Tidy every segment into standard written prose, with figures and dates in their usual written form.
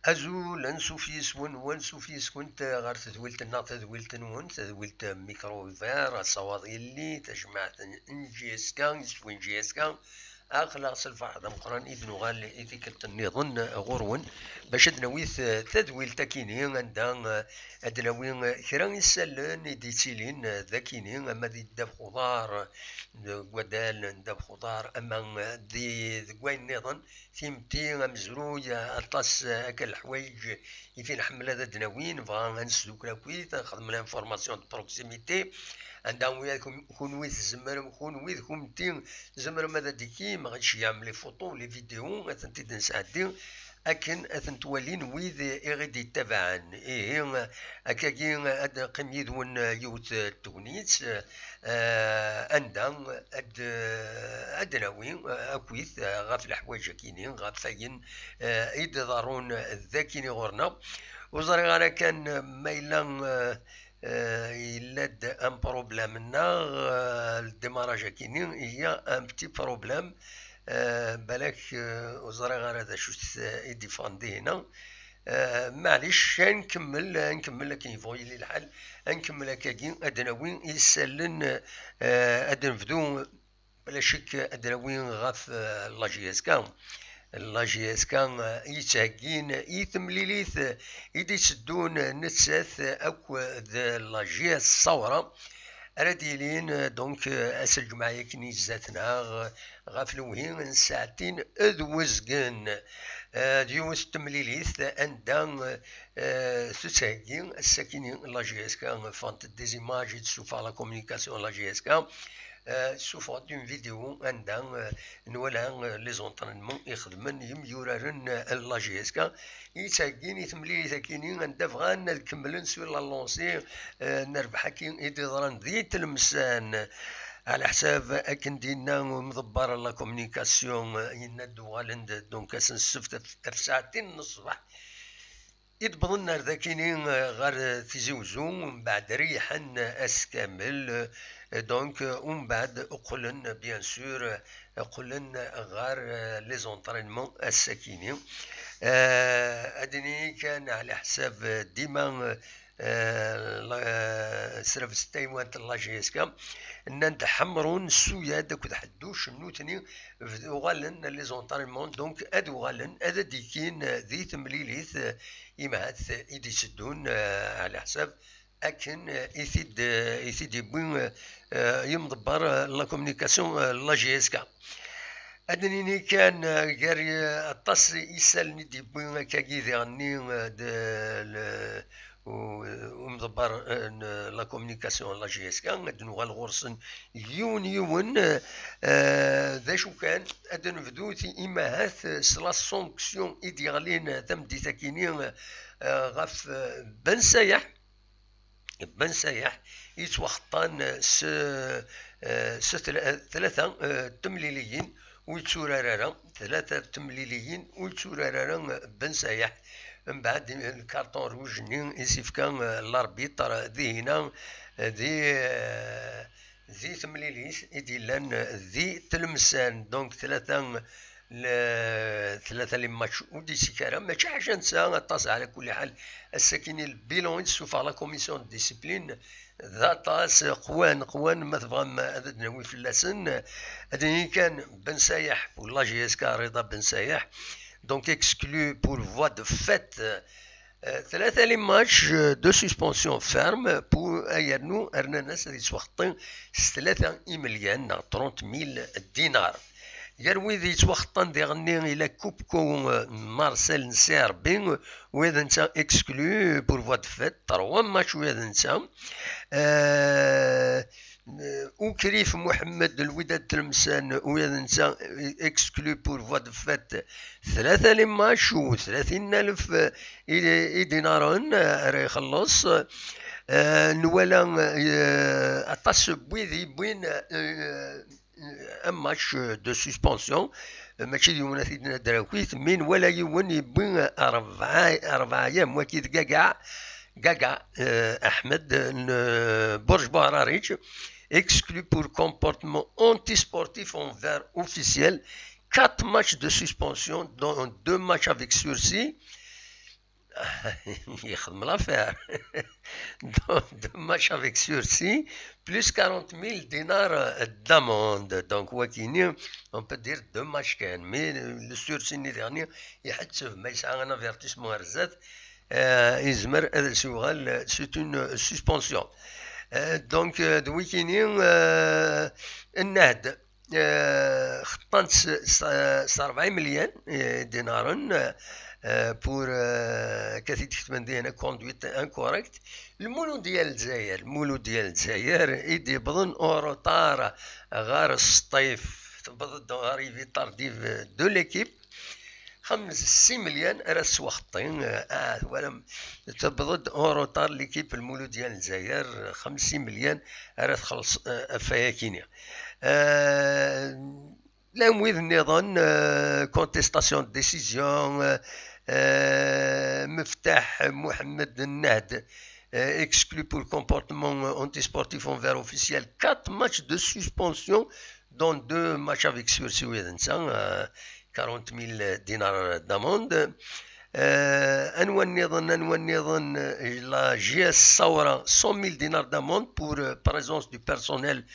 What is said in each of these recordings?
أزول أنسوفيس ونسوفيس كنت غير تدويلتنا تدويلت نون تدويلت ميكروفير الصواضي اللي تجمعت انجيسكا سوين جيسكا أخلاص الفرح مقران إذن غال إذا كنت نظن غرون باش دنويث تدويل تاكيني عندها أدنوين كرا يسالن يديتيلين ذاكيني أما دي داب خضار ودال داب خضار أما دي وين نظن ثيمتي مزروية أطاس أكل الحوايج يفين حمل هذا دناوين فغا نسلوك لاكويت نخدم لانفورماسيون دو بروكسيميتي عندهم وياكم كون ويث زمر كون ويث كومتين زمر ماذا ديكي ما غاديش يعمل لي فوطو لي فيديو اثنتي نسعدي اكن اثن توالين ويذ اغيدي تبعا ايه اكاكي قم يدون يوت تونيت عندهم ادناوي اكويث غاف الحوايج كينين غاف ثاين ايد ضارون ذاكيني غورنا وزري انا كان مايلا يلاد ان بروبلامنا الديماراج كينين هي ان بتي بروبلام بالك وزري غير هذا شو يديفاندي هنا معليش نكمل لك يفوي لي الحال نكمل كاين ادناوين يسالن ادنفدو بلا شك ادناوين غاف لا جي اس كا لا جي اس كا يتهكين يتمليليث يدي تسدون نتساث اكو لا جي اس الصورة راديلين دونك اسل جماعة كني زاتنا غاف الوهين ساعتين ادوزقن ديوس تمليليث عندها تسهكين الساكنين لا جي اس كا فانت ديزيماج تشوف لا كومونيكاسيون لا جي اس كا سوف اون فيديو عندها نولها لي زونطرينمون يخدمن يميورارن لا جي اس كا يتساكين يتملي ثاكينين عندها فغان نكملن سوي لا لونسي نربح كين يديران ذي تلمسان على حساب اكن دينا مضبر لا كومونيكاسيون يندو غالند دونك سنسفت في ساعتين الصباح يتبضلنا ذاكينين غير تيزوزو ومن بعد ريحن اس كامل دونك ومن بعد اقلن بيان سور اقلن غير لي زونطرينمون الساكينين ادني كان على حساب ديما سيرفيس تايوان لا جي اس كا ان نتحمرون السويا داك تحدوش النوتني وغالن لي زونطرينمون دونك ادو غالن ادا ديكين ذي تمليليث يمهات يدي يسدون على حساب اكن يثيد يبوين يمضبر لا كومونيكاسيون لا جي اس كا ادنيني كان غير الطاس يسالني دي بوين كاكي ذاني ومضبر لا كومونيكاسيون لا جي اس كا ادنو غالغورسن يون ذا شو كان ادن فدوثي امهات سلا سونكسيون ايديالين ثم دي تاكينين غاف بن سايح يتوخطان ثلاثة تمليليين ويتسورارا ثلاثة تمليليين ويتسورارا بن سايح من بعد الكارطون روج نين يسيف كان الاربيطر ذي هنا ذي تمليليس يديلان ذي تلمسان دونك ثلاثة لي ماتش ودي سيكارا ماشي حاجه نسى طاس على كل حال الساكنين البيلون يسوف على كوميسيون ديسيبلين ذا طاس قوان ما تبغى هذا ناوي في اللسن هذا كان بن سايح ولا جي اس كا رضا بن سايح دونك اكسكلو بور فوا دو فات ثلاثة لي ماتش دو سسبونسيون فيرم بو ايرنو ارنا ناس اللي سوخطين 3 مليون 30,000 دينار قال ويذ يتوخطن ديغني الى كوبكو مارسيل نسيربي وإذا نتا اكسكلو بور فوا دو فيت 3 ماتش وإذا نتا وكريف محمد الوداد تلمسان وإذا نتا اكسكلو بور فوا دو فيت 3 لي ماتش و 30,000 دينار راه يخلص نوالا اطاس بويذي بوين ان ماتش دو سسبونسيون ماشي ديما سيدنا دراوكيت من ولا يون يبين 4 ايام وكيد كاكا احمد برج باراريتش exclu pour comportement antisportif envers officiel 4 matchs de suspension dont 2 matchs avec sursis. يخدم l'affaire. Donc 2 matchs avec sursis plus 40,000 dinars d'amende. Donc on peut dire 2 matchs كان mais le sursis dernier يحتسب ما يسعى un avertissement رزات يزمر هذا السؤال c'est une suspension. دونك دويكيني النهد خطنت 40 مليون دينارا بور كثير تكتبن دي هنا كوندويت انكوريكت. المولو ديال الجزائر يدي بضن اوروطار غار الصيف بضن غاريفي طارديف دو ليكيب 6 مليون راه سوخطين ولا تبضد اوروطار ليكيب المولود ديال الجزائر 50 مليون راه تخلص فياكينيا. لا مويذ النظام كونتيستاسيون ديسيزيون مفتاح محمد النهد exclu pour comportement antisportif envers officiel 4 matchs de suspension dont 2 matchs avec sursis 40,000 دينار d'amende. أنوى النظام la GS Saoura 100,000 dinars d'amende pour présence du personnel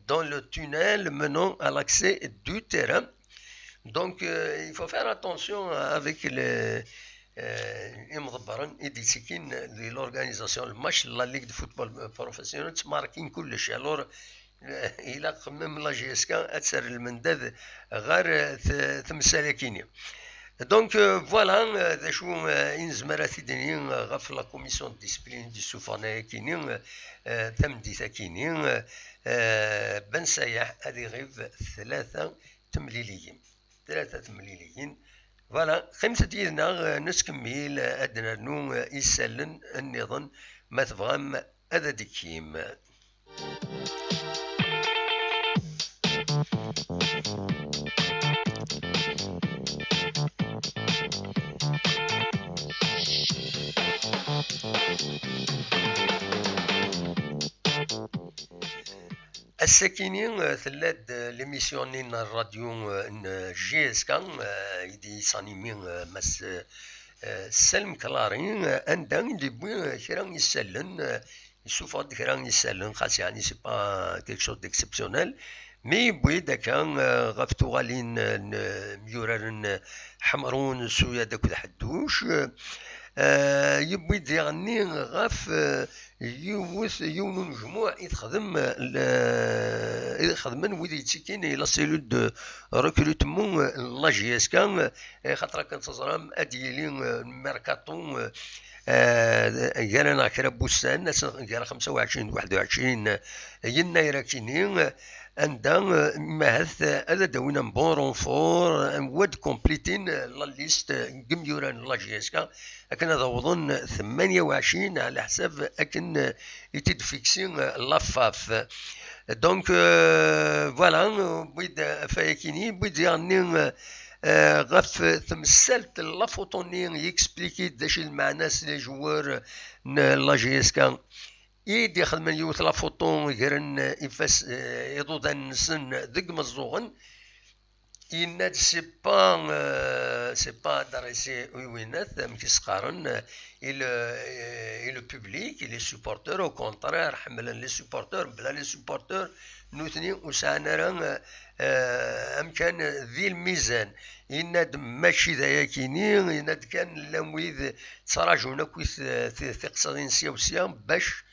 dans le tunnel menant à l'accès du terrain. Donc il faut faire attention avec les l'organisation le match la ligue de football professionnel تماركين كلش. alors إلا قمم لا جي اس كا أتسر المندد غير ثمسالكينيا. دونك فوالا ذا شو إنزمرا ثيدني غف لا كوميسيون ديسبلين دي سوفانا كيني ثمدي ثاكيني بن سايح هذه غيف 3 تمليليين فوالا خمسة ديالنا نسكميل أدنى نو يسلن النظام ما تبغام هذا ديكيم. الساكنين ثلاث ليميسيونين الراديو جي اس كان يدي سانيمين مس سلم كلارين عندهم اللي بوين كيران يسلن يشوفوا كيران يسلن خاص يعني سي با كيك شوز ديكسيبسيونيل مي بوي داكا غفتو غالين ميورارن حمرون سويا داك الحدوش يبوي ديغني غاف يون مجموع يخدم ويدي يتسكين الى سيلول دو ريكروتمون لا جي اس كان خاطر كنتظرام اديلي ميركاتو قالنا كرا بوستان قال 25 21 يناير كينين عندها مهث هذا داوينا بون رونفور واد كومبليتين لا ليست كميوران لا جي اس كا لكن هذا وظن 28 على حساب اكن يتد فيكسين لافاف. دونك فوالا بيد فايكيني بيد يعني غف تمثلت لافوتونين يكسبليكي داش المعنى لي جوار لا جي اس كا يدي خدم يوث لا فوتون يقرن يفاس يضود النسن ذق مزوغن يناد سي با دريسي وينات مكيس قارن لو بوبليك لي سوبورتور او كونترير حملا لي سوبورتور بلا لي سوبورتور نوثني وسعنا راه امكان ذي الميزان يناد ماشي ذايا كيني يناد كان لامويذ تراجعنا كويس ثقصين سياوسيا باش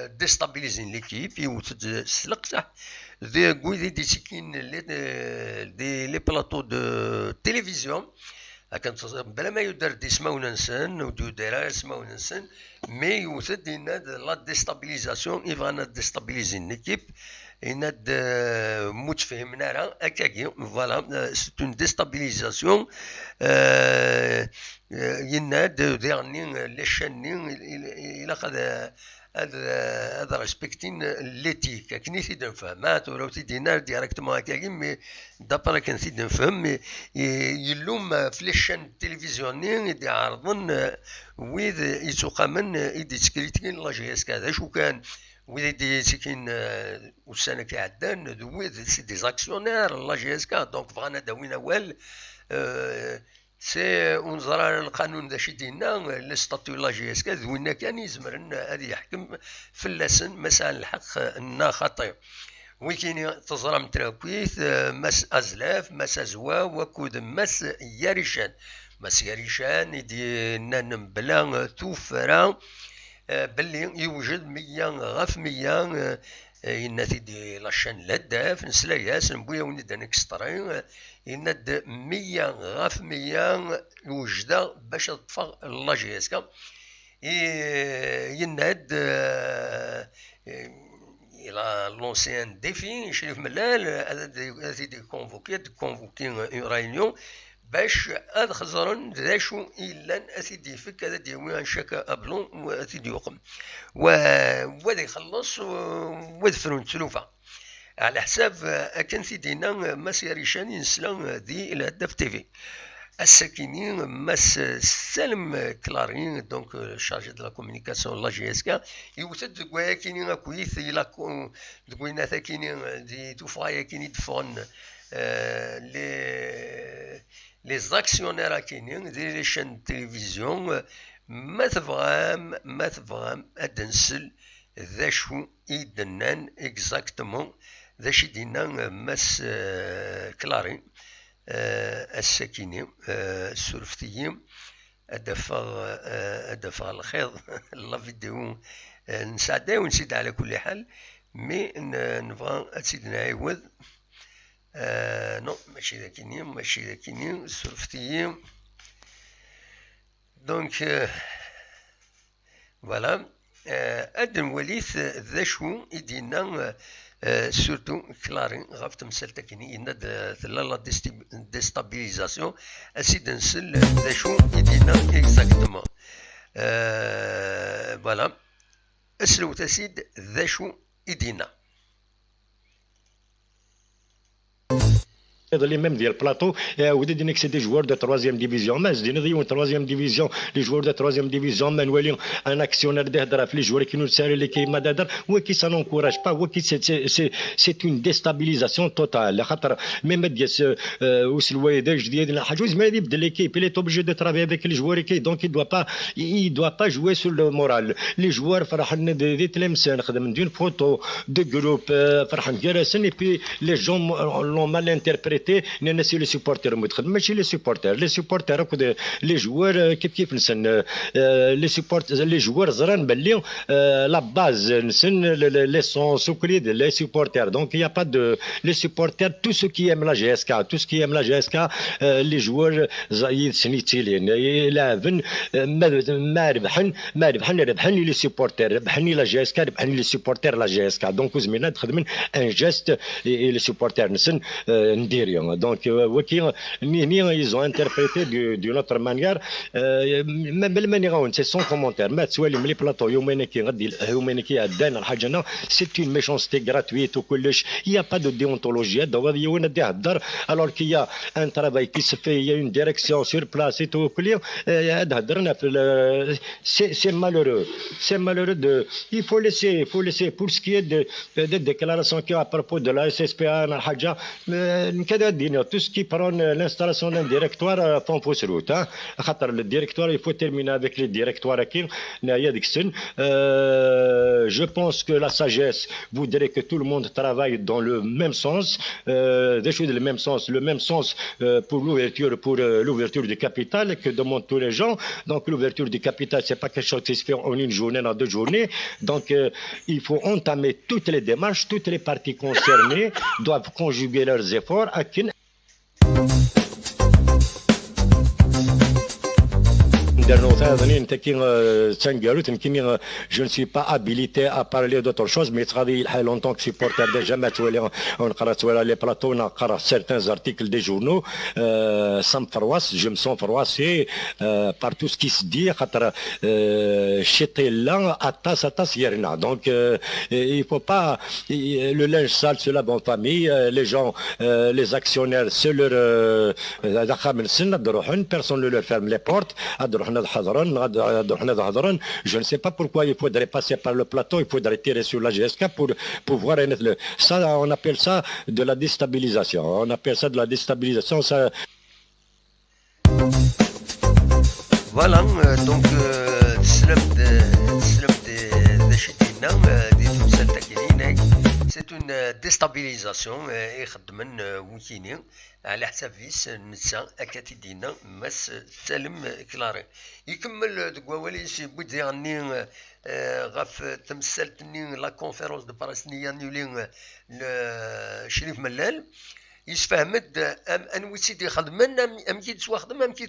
ديستابيليزين ليكيب يوتد سلقته دي سكين لي بلاطو دو تيليفزيون كانت بلا ما يدار دي سماو ننسن وديو دايره سماو ننسن مي يوثد يناد لا ديستابيليزاسيون يبغانا ديستابيليزي نيكيب يناد متفهمنا راه هكاكي فوالا سي اون ديستابيليزاسيون يناد ديرني لي شاني الى خذ هذا ريسبكتين ليتيك كني تيد نفهمات ولا تيدينا ديريكتومون هكاكي مي دابا كان تيد نفهم يلوم في ليشان التلفزيوني يدي عرضن ويد يتقامن يدي تكريتين لا جي اس كذا شو كان ويد يدي سكين والسنه كيعدان ويد سي دي زاكسيونير لا جي اس كا دونك بغانا داوينا وال سي ونزرى القانون ذا شدينا الستاتيو لا جي اس كا ذوينا كان يزمرن هذه يحكم في اللسن مسائل الحق النا خطي ويكيني تزرى متراكويث مس ازلاف مس ازوا وكود مس ياريشان مس ياريشان يدي نان بلا توفرا باللي يوجد 100 غاف 100 ينادي دي لاشين لداف نسلاياس نبويا وندا نكسترين يناد 100 غاف 100 يوجد باش تطفى لا جي اس كا يناد الى لونسيان ديفي شريف ملال هذه دي كونفوكي ريونيون باش هاد خزرن ذا شو الا اسيدي فك هذا ديوان شكا ابلون واسيدي يقم وهذا يخلص وذفرون تلوفا على حساب كان سيدينا ماس ياريشان ينسلا ذي الى هدف تيفي الساكنين ماس سالم كلارين دونك شارجي دو لا كومونيكاسيون لا جي اس كا يوثد دكوايا كيني كويث الى دكوينا ثاكيني دي توفايا كيني دفون لي زاكسيونير كاينين ديال لي شان تلفزيون ما تبغام ادنسل ذا شو يدنان اكزاكتومون ذا شي دينا ماس كلاري الساكيني السرفتيين ادفع الخيط لا فيديو نساعدها ونسيد على كل حال مي نبغى تزيد نعاود نو ماشي ذاكيني السرفتيين دونك فوالا اد نوليث ذا شو يدينا سورتو كلارين غاف تمثال تاكيني يناد لا ديستابيليزاسيون اسيد نسل ذا شو يدينا اكزاكتومون فوالا اسلو تسيد ذا شو يدينا les mêmes ديال البلاطو ودي دينك سي دي جوار دو تروازيام ديفيزيون ما زدنا ديون تروازيام ديفيزيون لي جوار دو تروازيام ديفيزيون ما نولي ان اكسيونير دي هضره في لي جوار كي نسالي اللي كيما دادر وكي سا نونكوراج با وكي سي اون ديستابيليزاسيون توتال خاطر ميم ديال وسلويداج ديال حاجه ما يبدا ليكيب لي توبجي دو ترافي افيك لي جوار كي دونك il doit pas jouer sur le moral لي جوار فرحان دي تلمسان خدم دون فوتو دو جروب فرحان جالسين اي بي لي جون لون مال انتربريتي نسي لي سوبورتير مدخل ماشي لي سوبورتير كود لي جوار كيف نسن لي جوار زران باللي لا باز نسن ليسونس وكليد لي سوبورتير دونك يا با دو لي سوبورتير تو سو كي ام لا جي اس كا تو سو كي ام لا جي اس كا لي جوار سنيتيلين يلعبن ما ربحن لي سوبورتير ربحني لا جي اس كا ربحني لي سوبورتير لا جي اس كا دونك زمينا تخدمن ان جيست لي سوبورتير نسن ندير donc ils ont interprété d'une autre manière c'est sans commentaire ما تسوالي ملي بلاطو يومينكي غادي يومينكي عدانا الحاجه c'est une méchanceté gratuite وكلش il y a pas de déontologie هذا يونا دي هدر alors qu'il y a un travail qui se fait il y a une direction sur place et tout كل هذا هدرنا في c'est malheureux de il faut laisser pour ce qui est de déclaration qui à propos de la SSPA الحاجه هذا دينا تو سكي برون l'installation d'un directoire فون فوس روت خاطر الديريكتوار il faut terminer avec les directoires كي هنايا ديك السن je pense que la sagesse voudrait que tout le monde travaille dans le même sens des choses le même sens pour l'ouverture du capital que demandent tous les gens. Donc l'ouverture du capital, c'est pas quelque chose qui se fait en une journée, en 2 journées. Donc il faut entamer toutes les démarches, toutes les parties concernées doivent conjuguer leurs efforts à je ne suis pas habilité à parler d'autre chose, mais longtemps que supporter déjà on les plateaux, on certains articles des journaux, ça me froisse, je me sens froissé par tout ce qui se dit. Donc il faut pas, le linge sale se lave en famille, les gens, les actionnaires, c'est leur personne ne leur ferme les portes. Je ne sais pas pourquoi il faudrait passer par le plateau, il faudrait tirer sur la GSK pour pouvoir ça, on appelle ça de la déstabilisation. On appelle ça de la déstabilisation. Ça... Voilà, donc c'est une déstabilisation يخدمن وكيني على حساب فيس نسا اكاتي دينا مس سالم كلاري يكمل دكوالي سي بودي غني غاف تمثلتني لا كونفيرونس دو باراسنيا نيولين شريف ملال يسفهمد ام ان ويسيدي خدمن ام كي تسوا خدم ام كي